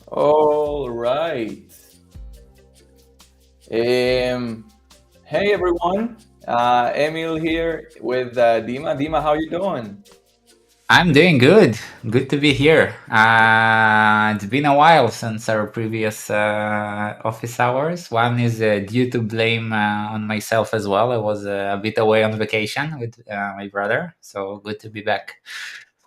All right. Um, hey everyone. Emil here with Dima. Dima, how you doing? I'm doing good. Good to be here. It's been a while since our previous office hours. One is due to blame on myself as well. I was a bit away on vacation with my brother, so good to be back.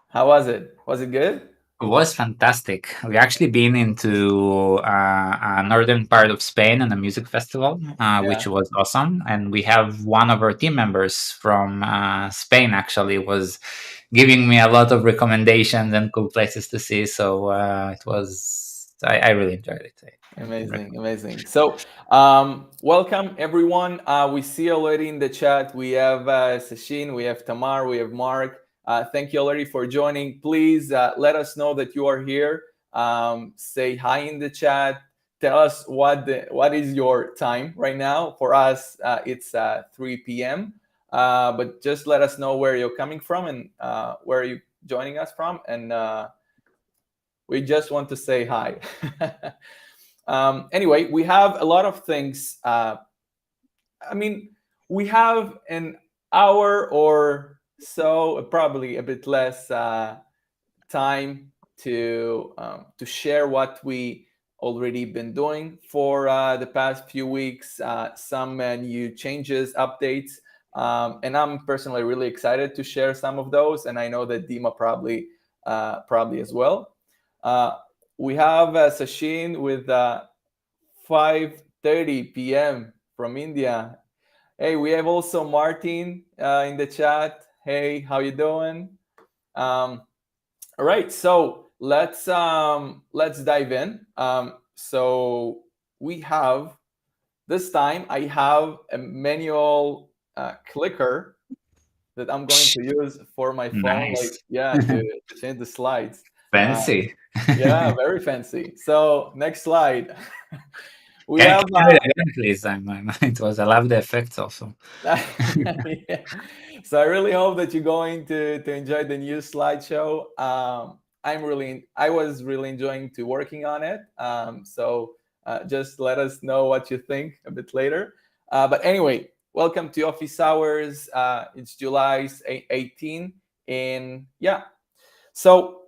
How was it? Was it good? It was fantastic. We actually been into a northern part of Spain on a music festival, which Yeah, was awesome. And we have one of our team members from Spain actually was giving me a lot of recommendations and cool places to see. So it was I really enjoyed it. I can amazing, recommend. amazing. So, welcome everyone. We see already in the chat we have Sachin, we have Tamar, we have Mark. Thank you already for joining. Please let us know that you are here. Say hi in the chat. Tell us what is your time right now. For us, it's 3 p.m. But just let us know where you're coming from and where you joining us from, and we just want to say hi. Anyway, we have a lot of things. I mean, we have an hour or so, probably a bit less time to share what we already been doing for the past few weeks, some new changes, updates, and I'm personally really excited to share some of those, and I know that Dima probably as well. Uh, we have Sachin with 5:30 p.m. from India. Hey, we have also Martin in the chat. Hey, how you doing? Um, all right, so let's dive in. So we have this time. I have a manual clicker that I'm going to use for my phone, like Nice, yeah, to change the slides. Uh, fancy. yeah, very fancy. So next slide. We Can have you do it again, please? It was I love the effects also. yeah. So I really hope that you're going to enjoy the new slideshow. I was really enjoying to working on it. So just let us know what you think a bit later. But anyway, welcome to Office Hours. It's July 18, and yeah. So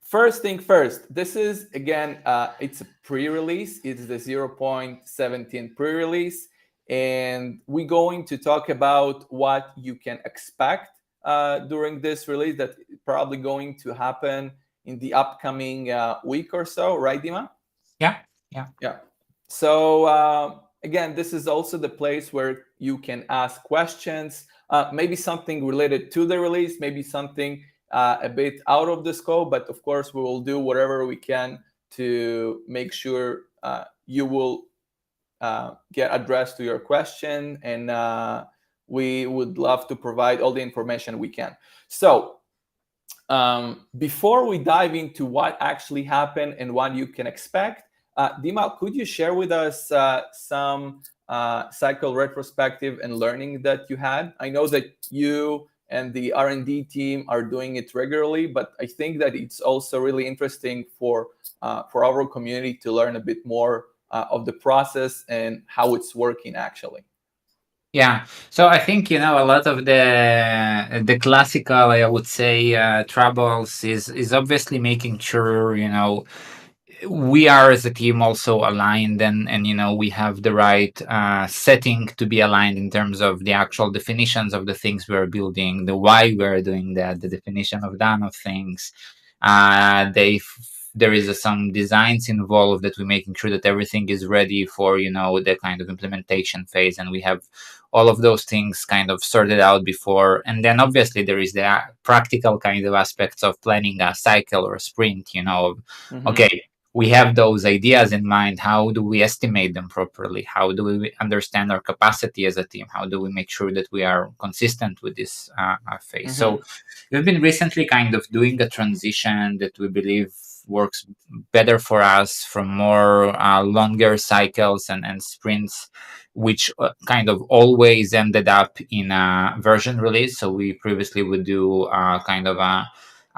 first thing first, this is again, it's a pre-release. It's the 0.17 pre-release, and we're going to talk about what you can expect during this release that probably going to happen in the upcoming week or so, right, Dima? Yeah, yeah. Yeah. So again, this is also the place where you can ask questions, maybe something related to the release, maybe something a bit out of the scope. But of course, we will do whatever we can to make sure you will get addressed to your question, and we would love to provide all the information we can. So before we dive into what actually happened and what you can expect, Dima, could you share with us some cycle retrospective and learning that you had? I know that you and the R&D team are doing it regularly, but I think that it's also really interesting for our community to learn a bit more of the process and how it's working actually. Yeah, so I think a lot of the classical, I would say, troubles is obviously making sure we are as a team also aligned and we have the right setting to be aligned in terms of the actual definitions of the things we're building, the why we're doing that, the definition of done of things. There is some designs involved that we're making sure that everything is ready for the kind of implementation phase, and we have all of those things kind of sorted out before. And then obviously there is the practical kind of aspects of planning a cycle or a sprint. Mm-hmm. Okay, we have those ideas in mind. How do we estimate them properly? How do we understand our capacity as a team? How do we make sure that we are consistent with this phase? Mm-hmm. So we've been recently kind of doing a transition that we believe works better for us from more longer cycles and sprints, which kind of always ended up in a version release. So we previously would do kind of a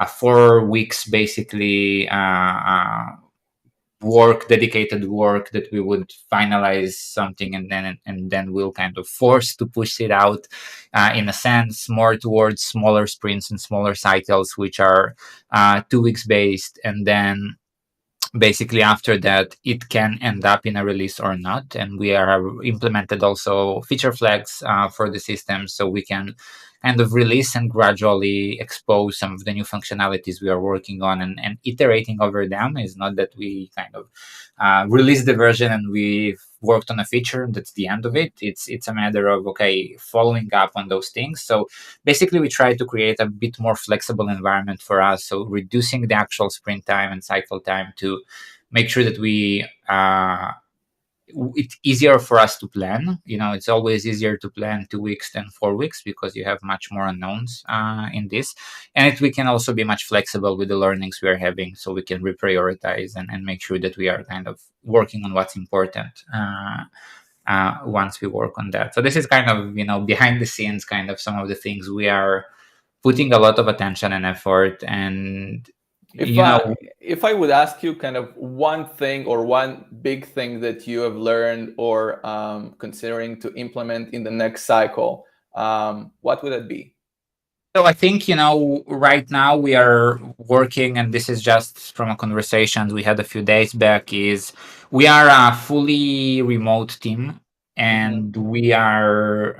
4 weeks basically work, dedicated work, that we would finalize something, and then we'll kind of force to push it out, in a sense, more towards smaller sprints and smaller cycles, which are 2 weeks based, and then basically after that it can end up in a release or not. And we have implemented also feature flags for the system, so we can kind of release and gradually expose some of the new functionalities we are working on, and iterating over them. Is not that we kind of release the version and we've worked on a feature, that's the end of it. It's a matter of, okay, following up on those things. So basically we try to create a bit more flexible environment for us, so reducing the actual sprint time and cycle time to make sure that it's easier for us to plan. It's always easier to plan 2 weeks than 4 weeks, because you have much more unknowns in this. And we can also be much flexible with the learnings we are having, so we can reprioritize and make sure that we are kind of working on what's important once we work on that. So this is kind of, behind the scenes, kind of some of the things we are putting a lot of attention and effort. And if I would ask you kind of one thing or one big thing that you have learned or considering to implement in the next cycle, what would it be? So I think, right now we are working, and this is just from a conversation we had a few days back, is we are a fully remote team, and we are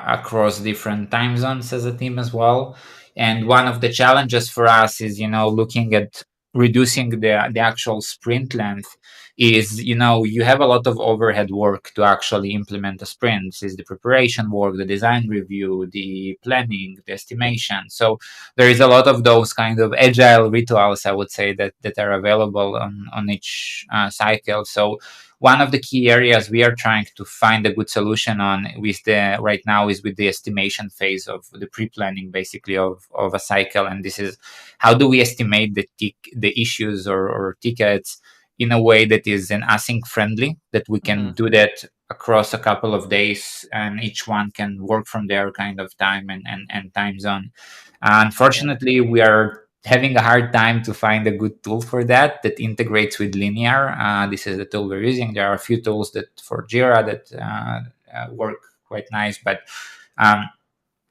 across different time zones as a team as well. And one of the challenges for us is, looking at reducing the actual sprint length. Is, you have a lot of overhead work to actually implement a sprint. This is the preparation work, the design review, the planning, the estimation. So there is a lot of those kind of agile rituals, I would say, that are available on each cycle. So one of the key areas we are trying to find a good solution on with the right now is with the estimation phase of the pre-planning, basically, of a cycle. And this is, how do we estimate the issues or tickets in a way that is an async friendly, that we can do that across a couple of days, and each one can work from their kind of time and time zone. Unfortunately, we are having a hard time to find a good tool for that integrates with Linear. This is the tool we're using. There are a few tools that for Jira that work quite nice, but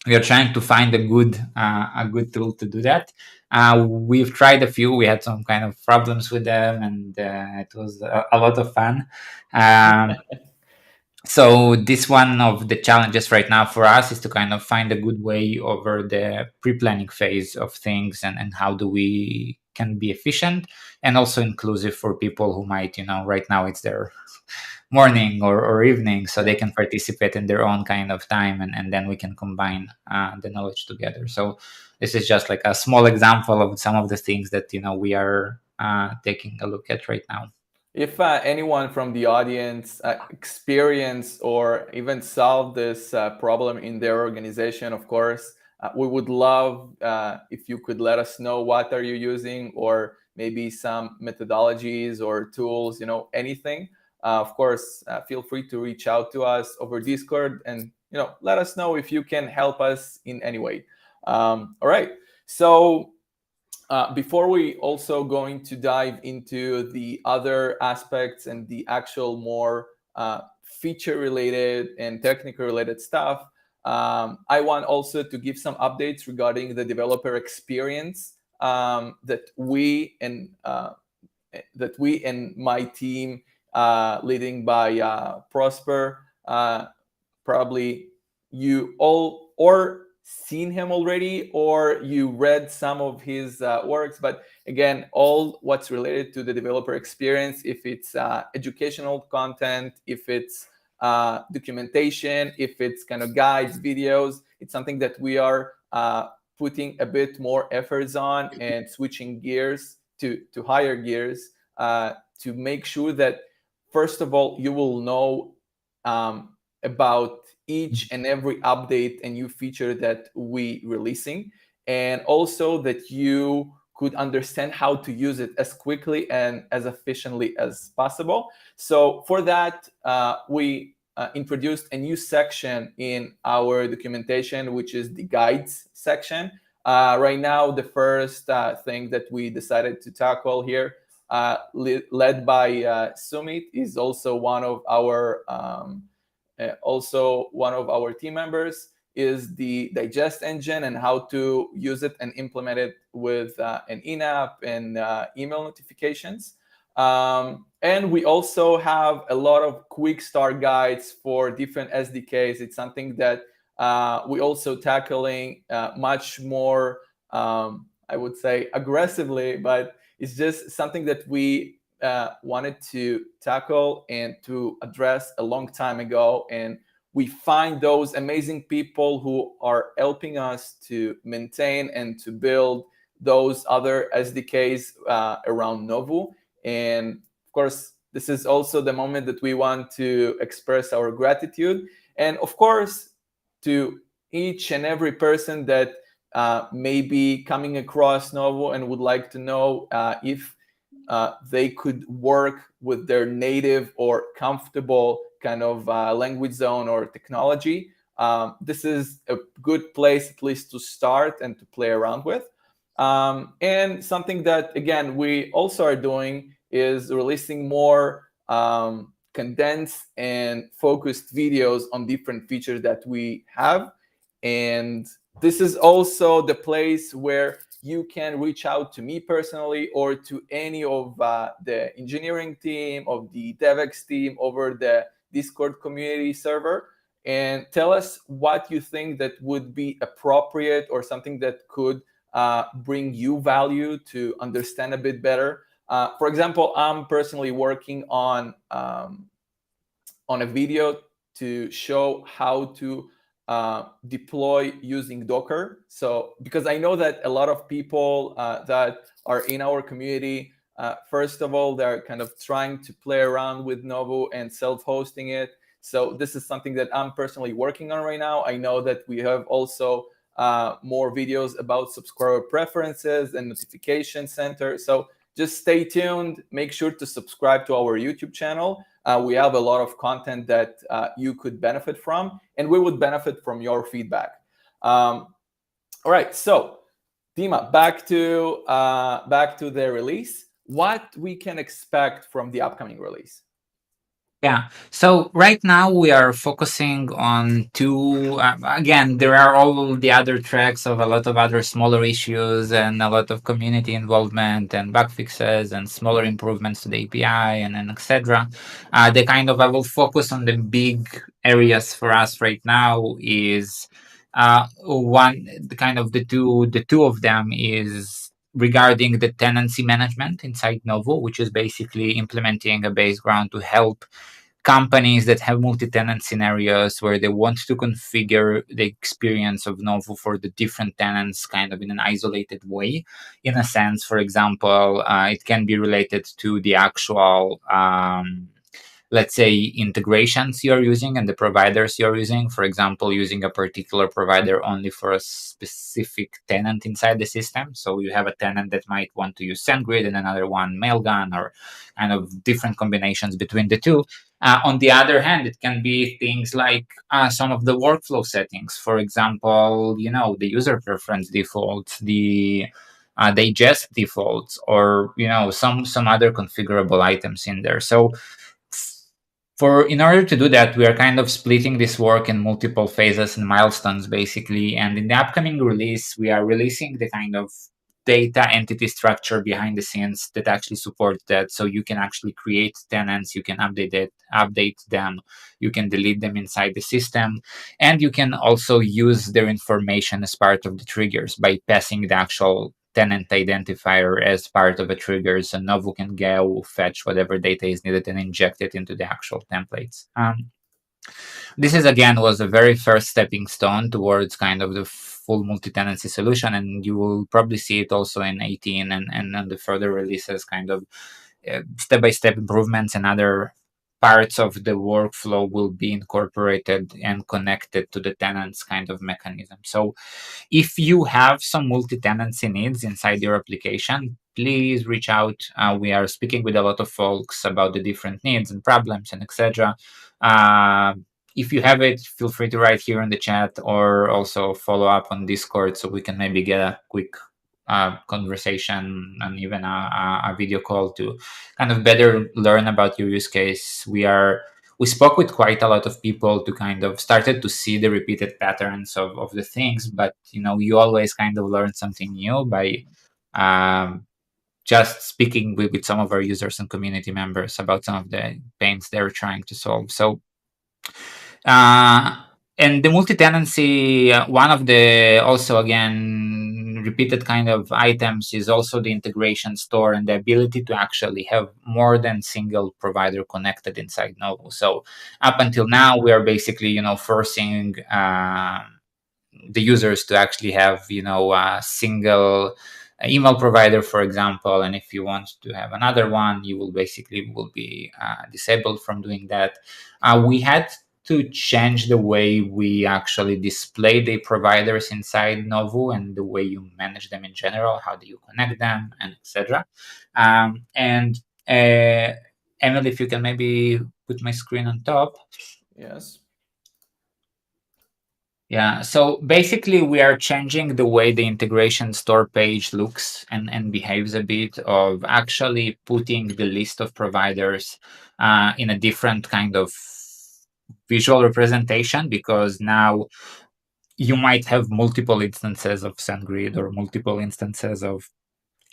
we are trying to find a good tool to do that. We've tried a few. We had some kind of problems with them, and it was a lot of fun. So this one of the challenges right now for us is to kind of find a good way over the pre-planning phase of things, and how do we can be efficient and also inclusive for people who might, right now it's their morning or evening, so they can participate in their own kind of time, and then we can combine the knowledge together. So this is just like a small example of some of the things that, we are taking a look at right now. If anyone from the audience experienced or even solved this problem in their organization, of course, we would love if you could let us know what are you using, or maybe some methodologies or tools, anything. Of course, feel free to reach out to us over Discord, and let us know if you can help us in any way. All right. So before we also going to dive into the other aspects and the actual more feature related and technical related stuff, I want also to give some updates regarding the developer experience that we and my team, leading by Prosper, probably you all or seen him already, or you read some of his works. But again, all what's related to the developer experience, if it's educational content, if it's documentation, if it's kind of guides, videos, it's something that we are putting a bit more efforts on, and switching gears to higher gears to make sure that, first of all, you will know about each and every update and new feature that we releasing, and also that you could understand how to use it as quickly and as efficiently as possible. So for that, we introduced a new section in our documentation, which is the guides section. Right now, the first thing that we decided to tackle here led by Sumit, is also one of our team members, is the digest engine and how to use it and implement it with an in-app and email notifications. And we also have a lot of quick start guides for different SDKs. It's something that we also tackling much more, I would say, aggressively, but it's just something that we wanted to tackle and to address a long time ago. And we find those amazing people who are helping us to maintain and to build those other SDKs around Novu. And of course, this is also the moment that we want to express our gratitude. And of course, to each and every person that may be coming across Novu and would like to know if they could work with their native or comfortable kind of language zone or technology. This is a good place at least to start and to play around with. And something that, again, we also are doing is releasing more condensed and focused videos on different features that we have. And this is also the place where you can reach out to me personally or to any of the engineering team, of the DevX team over the Discord community server, and tell us what you think that would be appropriate or something that could bring you value to understand a bit better. For example, I'm personally working on a video to show how to deploy using Docker. So because I know that a lot of people that are in our community, first of all, they're kind of trying to play around with Novu and self-hosting it. So this is something that I'm personally working on right now. I know that we have also more videos about subscriber preferences and notification center. So just stay tuned. Make sure to subscribe to our YouTube channel. We have a lot of content that you could benefit from, and we would benefit from your feedback. All right, so Dima, back to the release. What we can expect from the upcoming release? Yeah. So right now we are focusing on two. Again, there are all the other tracks of a lot of other smaller issues and a lot of community involvement and bug fixes and smaller improvements to the API and then etc. The kind of I will focus on the big areas for us right now is one. The kind of the two of them is regarding the tenancy management inside Novo, which is basically implementing a base ground to help companies that have multi-tenant scenarios where they want to configure the experience of Novo for the different tenants kind of in an isolated way. In a sense, for example, it can be related to the actual let's say integrations you're using and the providers you're using. For example, using a particular provider only for a specific tenant inside the system. So you have a tenant that might want to use SendGrid and another one Mailgun, or kind of different combinations between the two. On the other hand, it can be things like some of the workflow settings. For example, the user preference defaults, the digest defaults, or some other configurable items in there. So in order to do that, we are kind of splitting this work in multiple phases and milestones, basically. And in the upcoming release, we are releasing the kind of data entity structure behind the scenes that actually supports that. So you can actually create tenants, you can update them, you can delete them inside the system, and you can also use their information as part of the triggers by passing the actual tenant identifier as part of a trigger, so Novu can go fetch whatever data is needed and inject it into the actual templates. This is again was a very first stepping stone towards kind of the full multi-tenancy solution, and you will probably see it also in 18 and the further releases, kind of step-by-step improvements and other parts of the workflow will be incorporated and connected to the tenants kind of mechanism. So if you have some multi-tenancy needs inside your application, please reach out. We are speaking with a lot of folks about the different needs and problems and etc. If you have it, feel free to write here in the chat or also follow up on Discord so we can maybe get a quick conversation and even a video call to kind of better learn about your use case. We spoke with quite a lot of people to kind of started to see the repeated patterns of the things, but you always kind of learn something new by um, just speaking with some of our users and community members about some of the pains they're trying to solve. So uh, and the multi-tenancy, one of the also again repeated kind of items is also the integration store and the ability to actually have more than single provider connected inside Novu. So up until now, we are basically forcing the users to actually have a single email provider, for example, and if you want to have another one, you will basically will be disabled from doing that. We had to change the way we actually display the providers inside Novu and the way you manage them in general. How do you connect them, and etc. And Emily, if you can maybe put my screen on top. Yes. Yeah, so basically we are changing the way the integration store page looks and behaves a bit, of actually putting the list of providers in a different kind of visual representation, because now you might have multiple instances of SendGrid or multiple instances of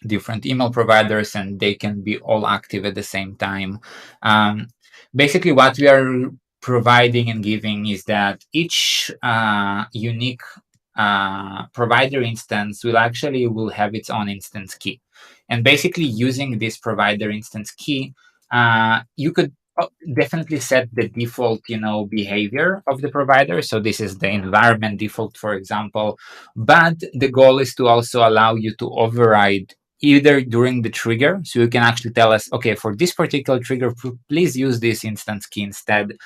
different email providers, and they can be all active at the same time. Um, Basically, what we are providing and giving is that each unique provider instance will have its own instance key, and basically using this provider instance key, you could definitely set the default behavior of the provider. So this is the environment default, for example, but the goal is to also allow you to override either during the trigger. So you can actually tell us, okay, for this particular trigger, please use this instance key instead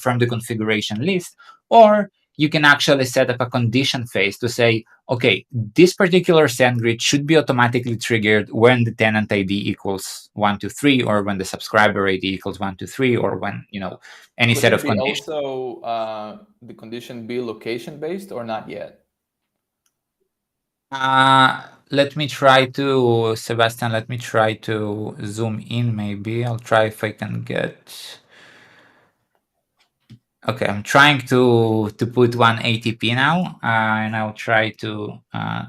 from the configuration list. Or you can actually set up a condition phase to say, okay, this particular SendGrid should be automatically triggered when the tenant ID equals 123, or when the subscriber ID equals 123, or when, any Could set it of be conditions. also the condition be location based or not yet? Let me try to, Sebastian, let me try to zoom in maybe. I'll try if I can get. Okay, I'm trying to put 180p now, and I'll try to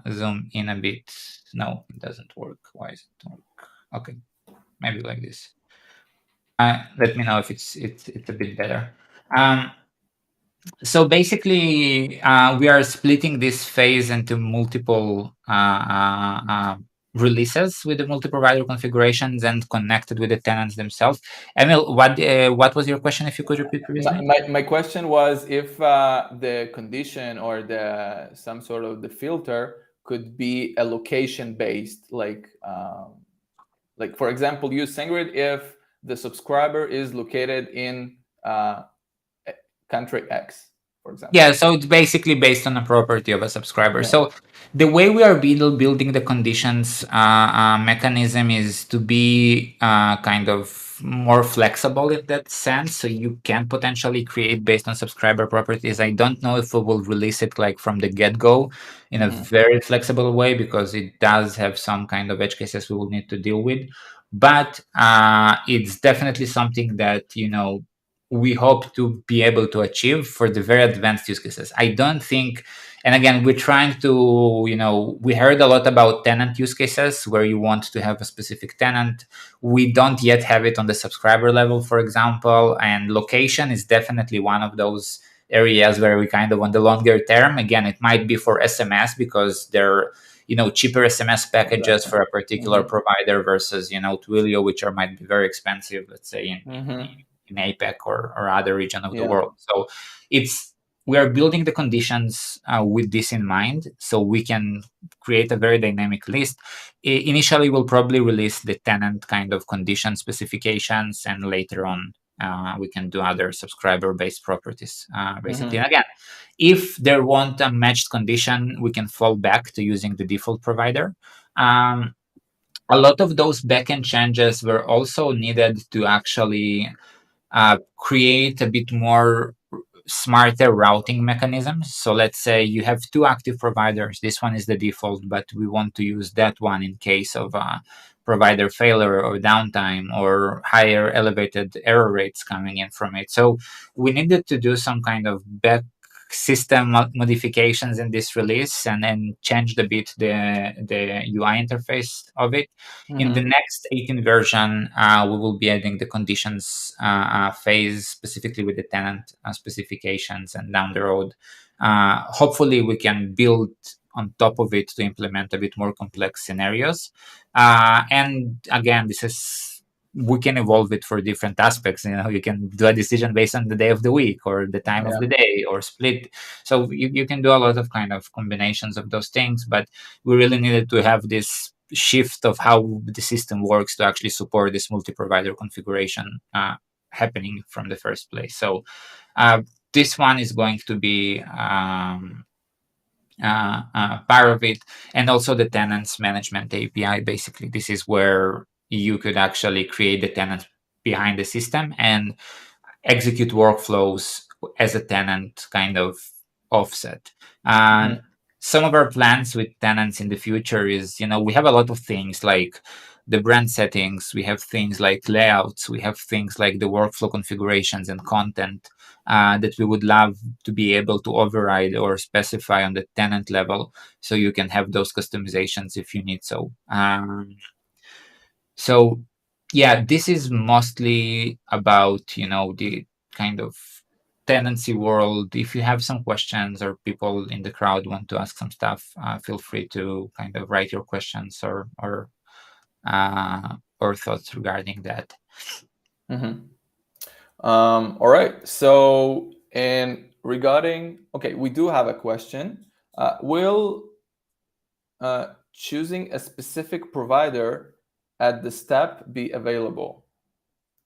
zoom in a bit. No, it doesn't work. Why is it work? Okay, maybe like this. Let me know if it's a bit better. Um, so basically, we are splitting this phase into multiple releases with the multi-provider configurations and connected with the tenants themselves. Emil, what was your question? If you could repeat previously. My question was if the condition or some sort of the filter could be a location based, like for example, use SendGrid if the subscriber is located in country X, for example. Yeah, so it's basically based on a property of a subscriber. Yeah. So the way we are building the conditions mechanism is to be kind of more flexible in that sense. So you can potentially create based on subscriber properties. I don't know if we will release it like from the get-go in a very flexible way, because it does have some kind of edge cases we will need to deal with. But it's definitely something that, we hope to be able to achieve for the very advanced use cases. I don't think, and again, we're trying to, we heard a lot about tenant use cases where you want to have a specific tenant. We don't yet have it on the subscriber level, for example, and location is definitely one of those areas where we kind of, on the longer term, again, it might be for SMS because they're, cheaper SMS packages for a particular provider versus, Twilio, which might be very expensive, let's say in APEC or other region of the world. So we are building the conditions with this in mind, so we can create a very dynamic list. Initially, we'll probably release the tenant kind of condition specifications, and later on, we can do other subscriber-based properties, basically. And again, if there won't a matched condition, we can fall back to using the default provider. A lot of those backend changes were also needed to actually create a bit more smarter routing mechanisms. So let's say you have two active providers. This one is the default, but we want to use that one in case of provider failure or downtime or higher elevated error rates coming in from it. So we needed to do some kind of back system modifications in this release and then changed a bit the UI interface of it. In the Mm-hmm. next 18 version, we will be adding the conditions phase specifically with the tenant specifications, and down the road, hopefully we can build on top of it to implement a bit more complex scenarios. And again, this is we can evolve it for different aspects. You can do a decision based on the day of the week or the time of Yeah. the day or split. So you can do a lot of kind of combinations of those things, but we really needed to have this shift of how the system works to actually support this multi-provider configuration happening from the first place. So this one is going to be part of it, and also the tenants management API. Basically, this is where you could actually create the tenants behind the system and execute workflows as a tenant kind of offset. And Mm-hmm. some of our plans with tenants in the future is, we have a lot of things like the brand settings, we have things like layouts, we have things like the workflow configurations and content that we would love to be able to override or specify on the tenant level, so you can have those customizations if you need so. So yeah, this is mostly about, the kind of tenancy world. If you have some questions or people in the crowd want to ask some stuff, feel free to kind of write your questions or thoughts regarding that. Mm-hmm. All right. So, and regarding, okay, we do have a question. Will choosing a specific provider at the step be available?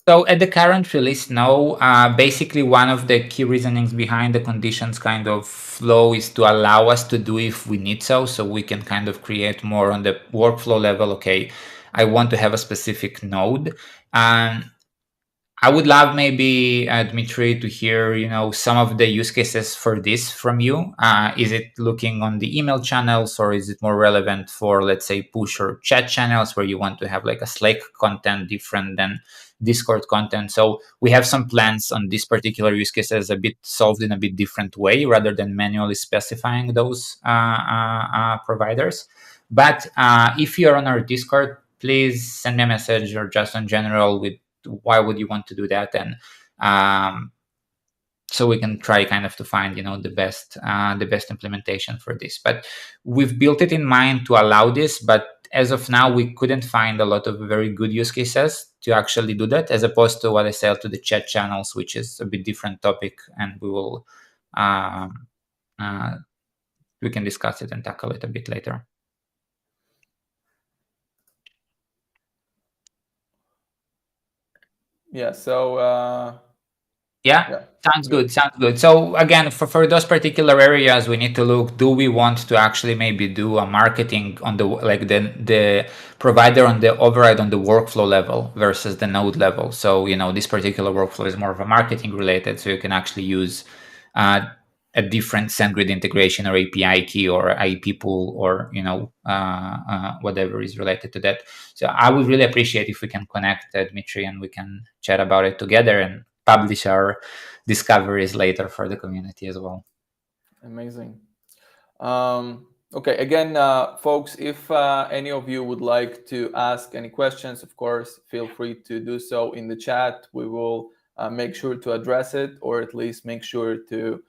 So at the current release, no. Basically, one of the key reasonings behind the conditions kind of flow is to allow us to do if we need so. So we can kind of create more on the workflow level. Okay, I want to have a specific node. Um, I would love maybe Dmitry to hear, some of the use cases for this from you. Is it looking on the email channels, or is it more relevant for, let's say, push or chat channels where you want to have like a Slack content different than Discord content? So we have some plans on this particular use cases a bit solved in a bit different way rather than manually specifying those providers. But if you're on our Discord, please send me a message or just in general with why would you want to do that, and so we can try kind of to find the best implementation for this. But we've built it in mind to allow this, but as of now we couldn't find a lot of very good use cases to actually do that, as opposed to what I said, to the chat channels, which is a bit different topic, and um, uh, we can discuss it and tackle it a bit later. Yeah. So, Yeah, sounds good. Sounds good. So again, for those particular areas, we need to look. Do we want to actually maybe do a marketing on the provider on the override on the workflow level versus the node level? So this particular workflow is more of a marketing related, so you can actually use uh, a different SendGrid integration or API key or IP pool or whatever is related to that. So I would really appreciate if we can connect, Dmitry, and we can chat about it together and publish our discoveries later for the community as well. amazing. Okay, again, folks, if any of you would like to ask any questions, of course, feel free to do so in the chat. We will make sure to address it, or at least make sure to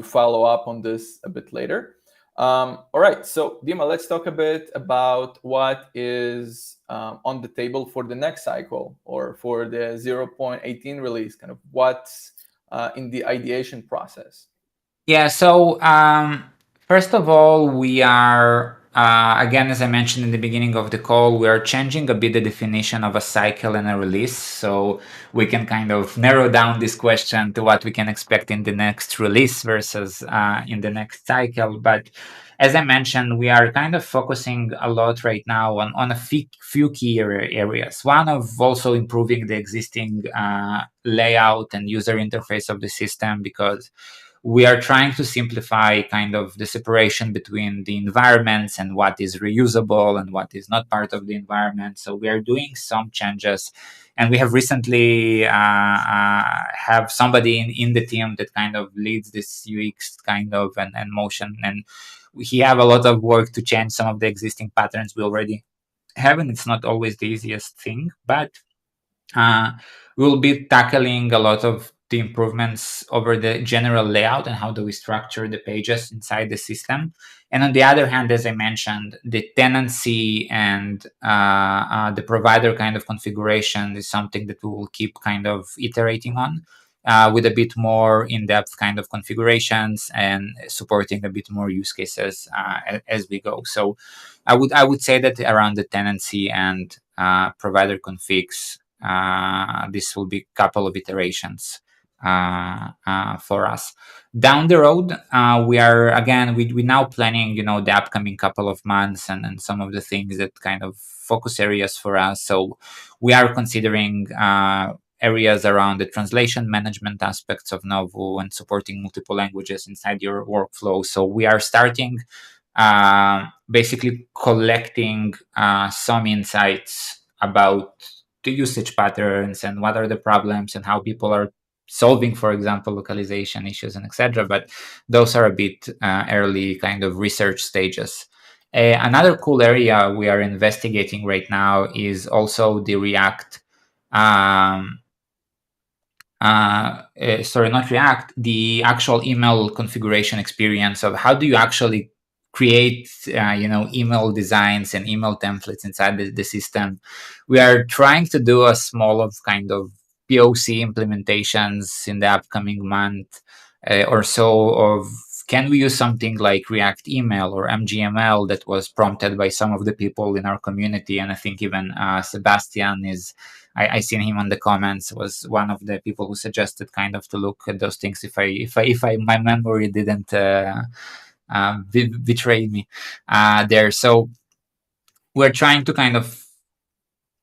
follow up on this a bit later. All right, so Dima, let's talk a bit about what is on the table for the next cycle, or for the 0.18 release, kind of what's in the ideation process. Yeah, so first of all, we are, again, as I mentioned in the beginning of the call, we are changing a bit the definition of a cycle and a release. So we can kind of narrow down this question to what we can expect in the next release versus in the next cycle. But as I mentioned, we are kind of focusing a lot right now on a few key areas. One of also improving the existing layout and user interface of the system, because we are trying to simplify kind of the separation between the environments and what is reusable and what is not part of the environment. So we are doing some changes, and we have recently have somebody in the team that kind of leads this UX kind of and motion, and he have a lot of work to change some of the existing patterns we already have, and it's not always the easiest thing, but uh, we'll be tackling a lot of the improvements over the general layout and how do we structure the pages inside the system. And on the other hand, as I mentioned, the tenancy and the provider kind of configuration is something that we will keep kind of iterating on. With a bit more in-depth kind of configurations and supporting a bit more use cases as we go. So I would say that around the tenancy and provider configs, this will be a couple of iterations for us. Down the road, we are again we now planning the upcoming couple of months and some of the things that kind of focus areas for us. So we are considering areas around the translation management aspects of Novu and supporting multiple languages inside your workflow. So we are starting basically collecting some insights about the usage patterns and what are the problems and how people are solving, for example, localization issues and etc. But those are a bit early kind of research stages. Another cool area we are investigating right now is also the React sorry, not React, the actual email configuration experience of how do you actually create, email designs and email templates inside the system. We are trying to do a small of kind of POC implementations in the upcoming month or so of can we use something like React Email or MGML that was prompted by some of the people in our community. And I think even Sebastian is I seen him on the comments, was one of the people who suggested kind of to look at those things if I my memory didn't betray me there. So we're trying to kind of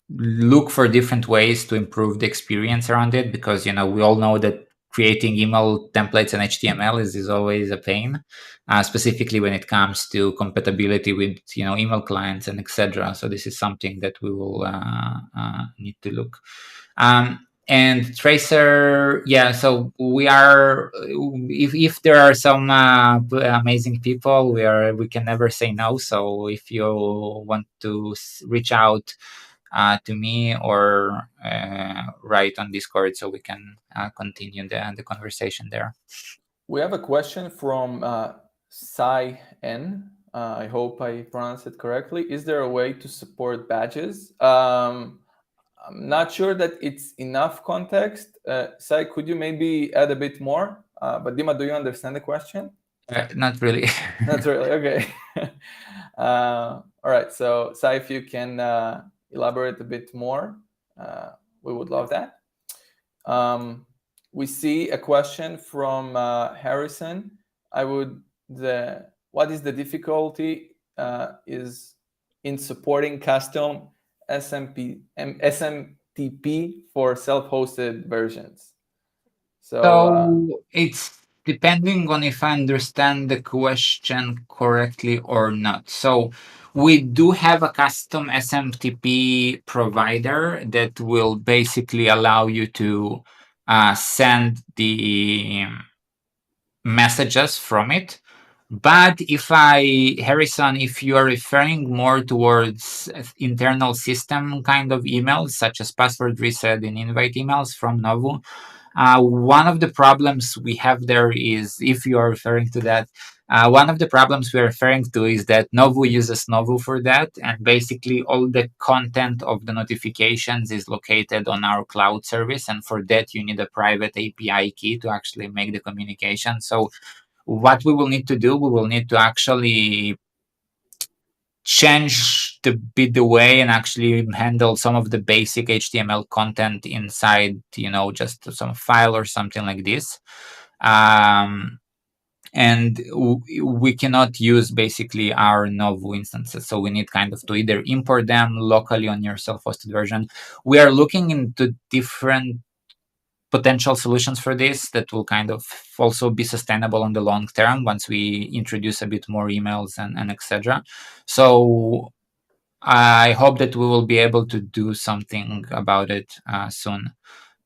look for different ways to improve the experience around it, because we all know that creating email templates and HTML is always a pain, specifically when it comes to compatibility with email clients and etc. So this is something that we will need to look. And Tracer, yeah. So we are, if there are some amazing people, we can never say no. So if you want to reach out to me or write on Discord, so we can continue the conversation there. We have a question from Sai N. I hope I pronounced it correctly. Is there a way to support badges? I'm not sure that it's enough context. Sai, could you maybe add a bit more? But Dima, do you understand the question? Not really. Not really. Okay. All right. So, Sai, if you can elaborate a bit more, we would love that. We see a question from Harrison. What is the difficulty is in supporting custom SMTP for self-hosted versions? So it's depending on if I understand the question correctly or not. So we do have a custom SMTP provider that will basically allow you to send the messages from it. But Harrison, if you are referring more towards internal system kind of emails, such as password reset and invite emails from Novu, one of the problems we have there is, if you are referring to that, one of the problems we're referring to is that Novu uses Novu for that. And basically all the content of the notifications is located on our cloud service. And for that, you need a private API key to actually make the communication. So what we will need to do, we will need to actually change the way and actually handle some of the basic HTML content inside, just some file or something like this. and we cannot use basically our Novu instances. So we need kind of to either import them locally on your self-hosted version. We are looking into different potential solutions for this that will kind of also be sustainable on the long term once we introduce a bit more emails and etc. So I hope that we will be able to do something about it soon.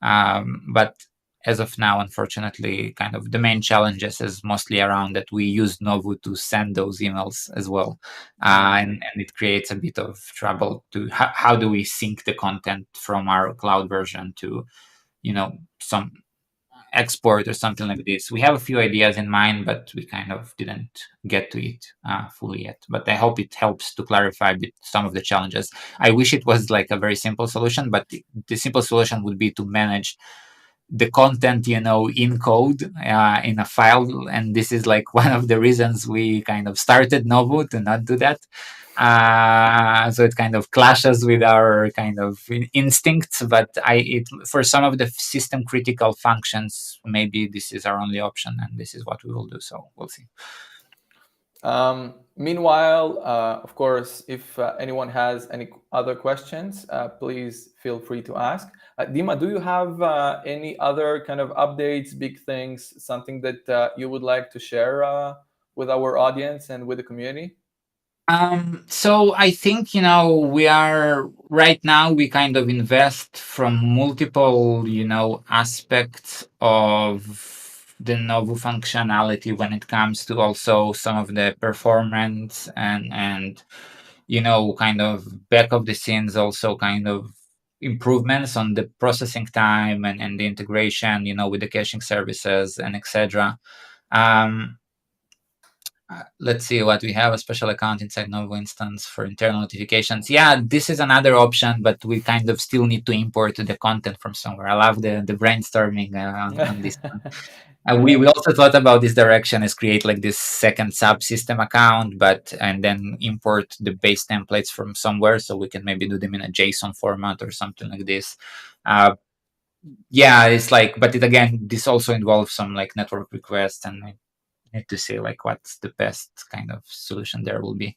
But as of now, unfortunately, kind of the main challenges is mostly around that we use Novu to send those emails as well. And it creates a bit of trouble to how do we sync the content from our cloud version to, some export or something like this. We have a few ideas in mind, but we kind of didn't get to it fully yet. But I hope it helps to clarify a bit some of the challenges. I wish it was like a very simple solution, but the simple solution would be to manage the content, in code in a file. And this is like one of the reasons we kind of started Novu to not do that. So it kind of clashes with our kind of instincts, but for some of the system critical functions, maybe this is our only option, and this is what we will do. So we'll see. Meanwhile, of course, if anyone has any other questions, please feel free to ask. Dima, do you have any other kind of updates, big things, something that you would like to share with our audience and with the community? So I think, we are right now, we kind of invest from multiple, aspects of the Novu functionality when it comes to also some of the performance and kind of back of the scenes, also kind of improvements on the processing time and the integration, with the caching services and etc. Let's see what we have. A special account inside Novo instance for internal notifications. Yeah, this is another option, but we kind of still need to import the content from somewhere. I love the brainstorming on this one. We also thought about this direction is create like this second subsystem account, and then import the base templates from somewhere, so we can maybe do them in a JSON format or something like this. Yeah, it's like, but again, this also involves some like network requests, and I need to see like what's the best kind of solution there will be.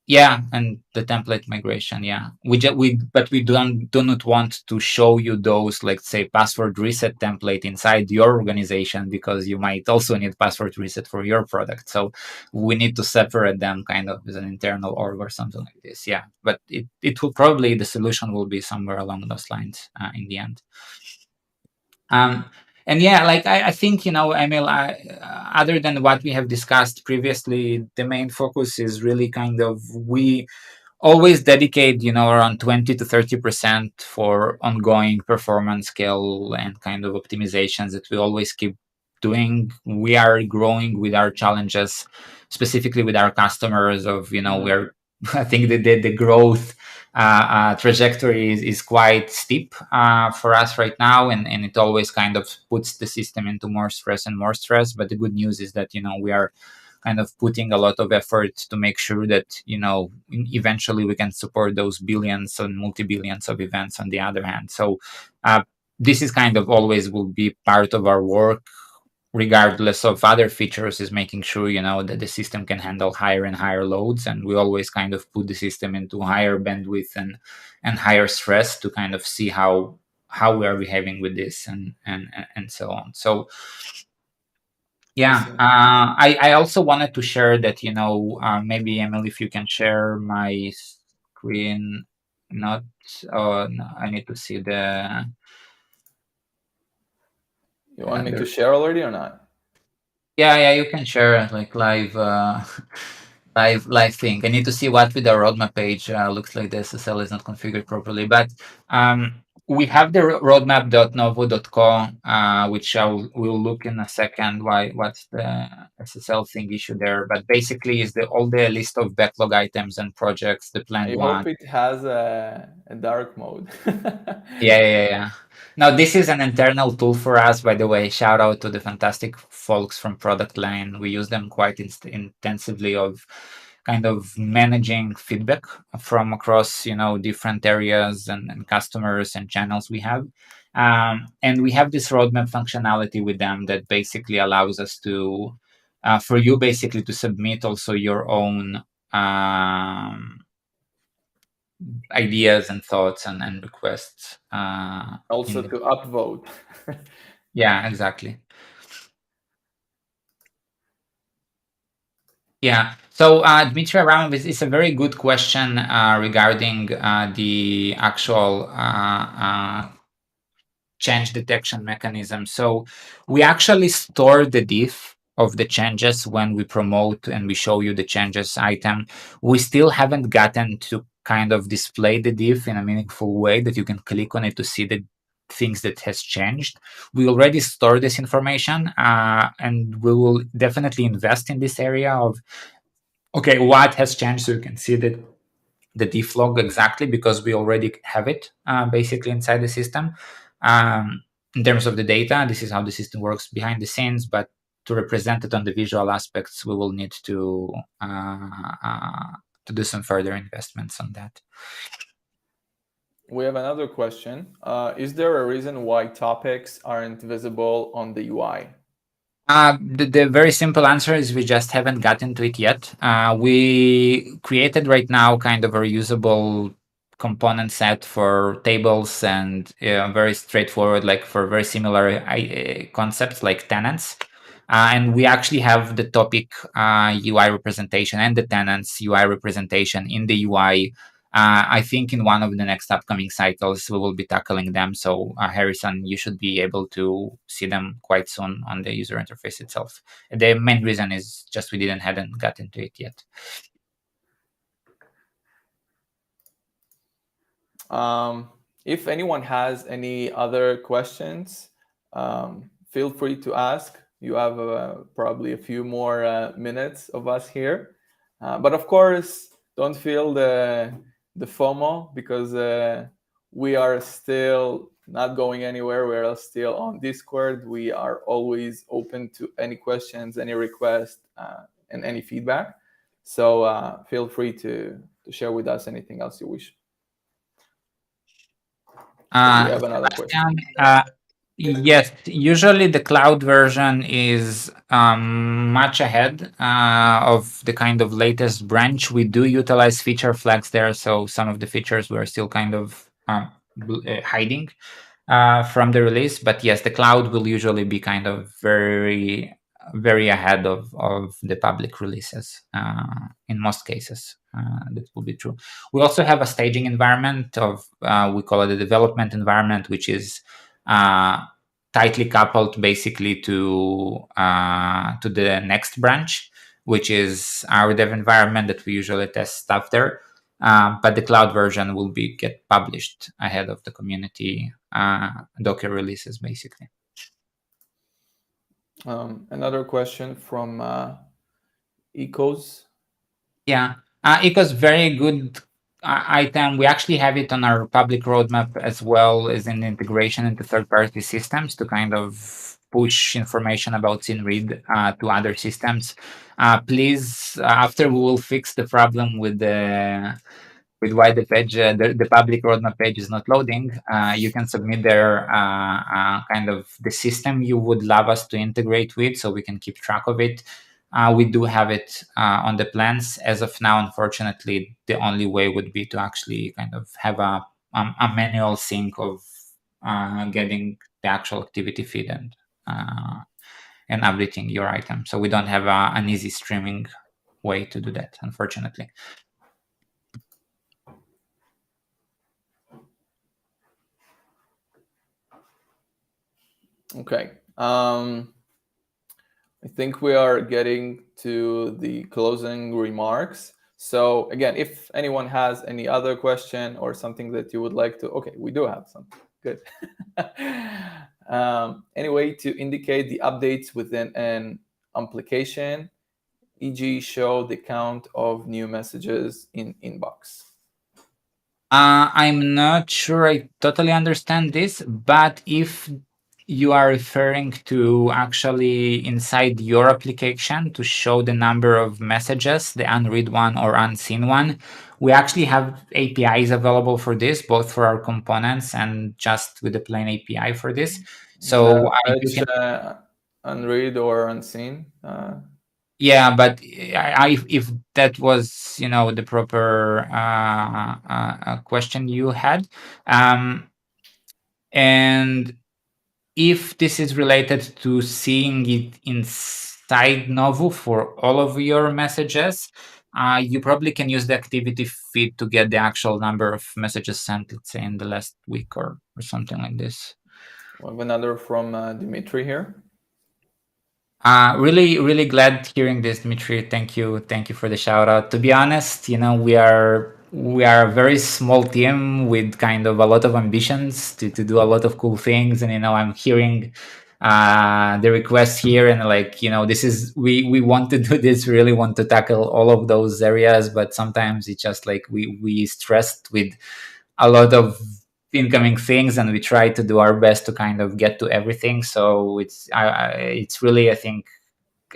Yeah, and the template migration. Yeah, but we do not want to show you those, like say, password reset template inside your organization, because you might also need password reset for your product. So we need to separate them kind of as an internal org or something like this. Yeah, but it will probably, the solution will be somewhere along those lines in the end. And yeah, like I think, Emil, other than what we have discussed previously, the main focus is really kind of, we always dedicate, around 20 to 30% for ongoing performance scale and kind of optimizations that we always keep doing. We are growing with our challenges, specifically with our customers of, we're, I think that the growth trajectory is quite steep for us right now, and it always kind of puts the system into more stress and more stress. But the good news is that, we are kind of putting a lot of effort to make sure that, eventually we can support those billions and multi-billions of events on the other hand. So this is kind of always will be part of our work, regardless of other features, is making sure, that the system can handle higher and higher loads. And we always kind of put the system into higher bandwidth and higher stress to kind of see how we are behaving with this and so on. So yeah, I also wanted to share that, maybe Emily, if you can share my screen. Not, no, I need to see the. You want me to share already or not? Yeah, you can share like live, live thing. I need to see what with the roadmap page looks like. The SSL is not configured properly, but we have the roadmap.novu.co, which we'll look in a second. What's the SSL thing issue there? But basically, is all the list of backlog items and projects, the planned I one. hope it has a dark mode. Yeah. Now, this is an internal tool for us, by the way. Shout out to the fantastic folks from product line. We use them quite intensively of kind of managing feedback from across different areas and customers and channels we have. And we have this roadmap functionality with them that basically allows us to for you basically to submit also your own ideas and thoughts and requests. Also to upvote. Yeah, exactly. Yeah. So, Dmitry Aramov, is a very good question regarding the actual change detection mechanism. So we actually store the diff of the changes when we promote and we show you the changes item. We still haven't gotten to kind of display the diff in a meaningful way that you can click on it to see the things that has changed. We already store this information, and we will definitely invest in this area of, okay, what has changed, so you can see that the diff log exactly, because we already have it basically inside the system. In terms of the data, this is how the system works behind the scenes, but to represent it on the visual aspects, we will need to do some further investments on that. We have another question. Is there a reason why topics aren't visible on the UI? The very simple answer is we just haven't gotten to it yet. We created right now kind of a reusable component set for tables and very straightforward, like for very similar concepts like tenants. And we actually have the topic UI representation and the tenants UI representation in the UI. I think in one of the next upcoming cycles, we will be tackling them. So, Harrison, you should be able to see them quite soon on the user interface itself. The main reason is just we hadn't gotten to it yet. If anyone has any other questions, feel free to ask. You have probably a few more minutes of us here. But of course, don't feel the FOMO, because we are still not going anywhere. We are still on Discord. We are always open to any questions, any requests, and any feedback. So feel free to share with us anything else you wish. We have another question. Yes, usually the cloud version is much ahead of the kind of latest branch. We do utilize feature flags there, so some of the features we're still kind of hiding from the release. But yes, the cloud will usually be kind of very, very ahead of the public releases in most cases. That will be true. We also have a staging environment of, we call it a development environment, which is tightly coupled basically to the next branch, which is our dev environment that we usually test stuff there. But the cloud version will get published ahead of the community Docker releases, basically. Another question from Ecos. Yeah, Ecos, very good item. We actually have it on our public roadmap as well as an integration into third-party systems to kind of push information about SynRead to other systems. Please, after we will fix the problem with why the page, the public roadmap page is not loading, you can submit there kind of the system you would love us to integrate with, so we can keep track of it. We do have it on the plans. As of now, unfortunately, the only way would be to actually kind of have a manual sync of getting the actual activity feed and updating your item. So we don't have an easy streaming way to do that, unfortunately. Okay. I think we are getting to the closing remarks. So again, if anyone has any other question or something that you would like to, okay, we do have something. Good. Anyway, to indicate the updates within an application, e.g. show the count of new messages in inbox. I'm not sure I totally understand this, but if you are referring to actually inside your application to show the number of messages, the unread one or unseen one. We actually have APIs available for this, both for our components and just with the plain API for this. Is that So you fetch can, unread or unseen? yeah, but if that was, the proper question you had, and if this is related to seeing it inside Novu for all of your messages, you probably can use the activity feed to get the actual number of messages sent, let's say in the last week or something like this. We have another from Dimitri here. Really, really glad hearing this, Dmitry. Thank you for the shout out. To be honest, we are a very small team with kind of a lot of ambitions to do a lot of cool things, and I'm hearing the requests here, and like this is we want to do this, really want to tackle all of those areas, but sometimes it's just like we stressed with a lot of incoming things, and we try to do our best to kind of get to everything. So it's really, I think,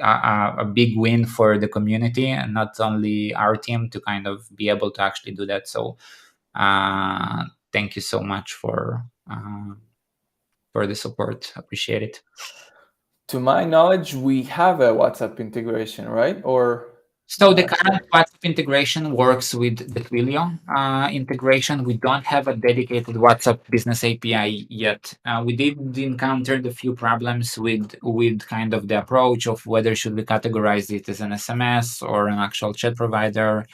a big win for the community and not only our team to kind of be able to actually do that. So thank you so much for the support. Appreciate it. To my knowledge, we have a WhatsApp integration, right? Or So I'm the not current sure. WhatsApp integration works with the Twilio integration. We don't have a dedicated WhatsApp business API yet. We did encounter a few problems with kind of the approach of whether should we categorize it as an SMS or an actual chat provider.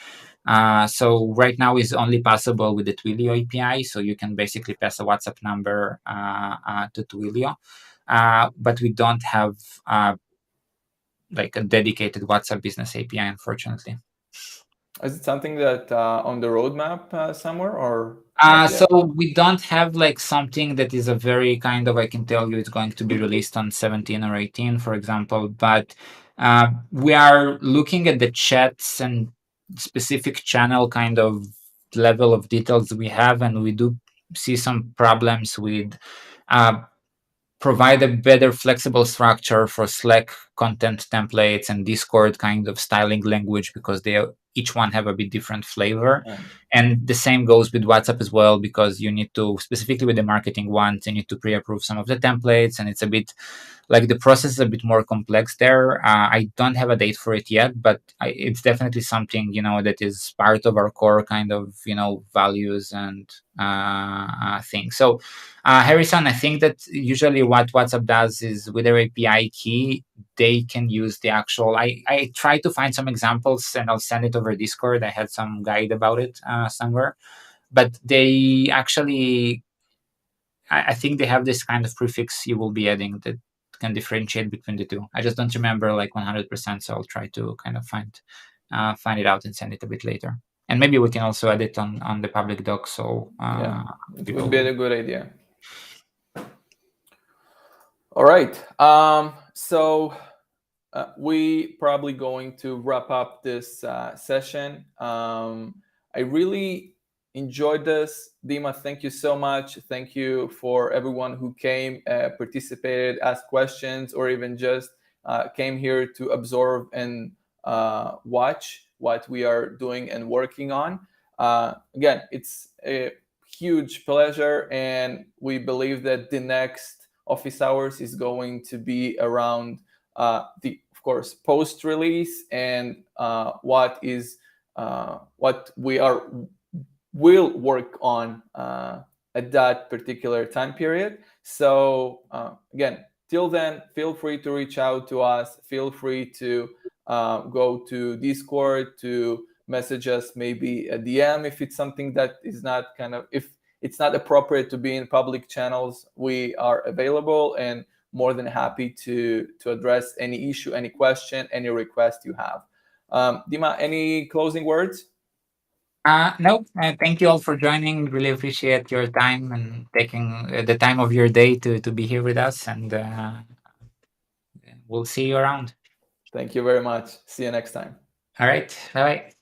So right now is only possible with the Twilio API. So you can basically pass a WhatsApp number to Twilio, but we don't have like a dedicated WhatsApp business API, unfortunately. Is it something that on the roadmap somewhere or not So yet? we don't have like something that is a very kind of, I can tell you it's going to be released on 17 or 18, for example, but we are looking at the chats and specific channel kind of level of details we have, and we do see some problems with uh, provide a better flexible structure for Slack content templates and Discord kind of styling language, because they each one have a bit different flavor. Yeah. And the same goes with WhatsApp as well, because you need to, specifically with the marketing ones, you need to pre-approve some of the templates, and it's a bit like the process is a bit more complex there. I don't have a date for it yet, but it's definitely something that is part of our core kind of values and things. So Harrison, I think that usually what WhatsApp does is with their API key, they can use the actual. I try to find some examples and I'll send it over Discord. I had some guide about it somewhere, but they actually, I think they have this kind of prefix you will be adding that can differentiate between the two. I just don't remember like 100%, so I'll try to kind of find it out and send it a bit later. And maybe we can also add it on the public doc, so Yeah, it would people be will. a good idea. All right. So we probably going to wrap up this session. I really enjoyed this. Dima, thank you so much. Thank you for everyone who came, participated, asked questions, or even just came here to absorb and watch what we are doing and working on. Again, it's a huge pleasure, and we believe that the next office hours is going to be around the, of course, post release and what we will work on at that particular time period. So again, till then, feel free to reach out to us. Feel free to go to Discord to message us, maybe a DM if it's something that is not if it's not appropriate to be in public channels. We are available and more than happy to address any issue, any question, any request you have. Dima, any closing words? No, thank you all for joining. Really appreciate your time and taking the time of your day to be here with us. And we'll see you around. Thank you very much. See you next time. All right. Bye bye.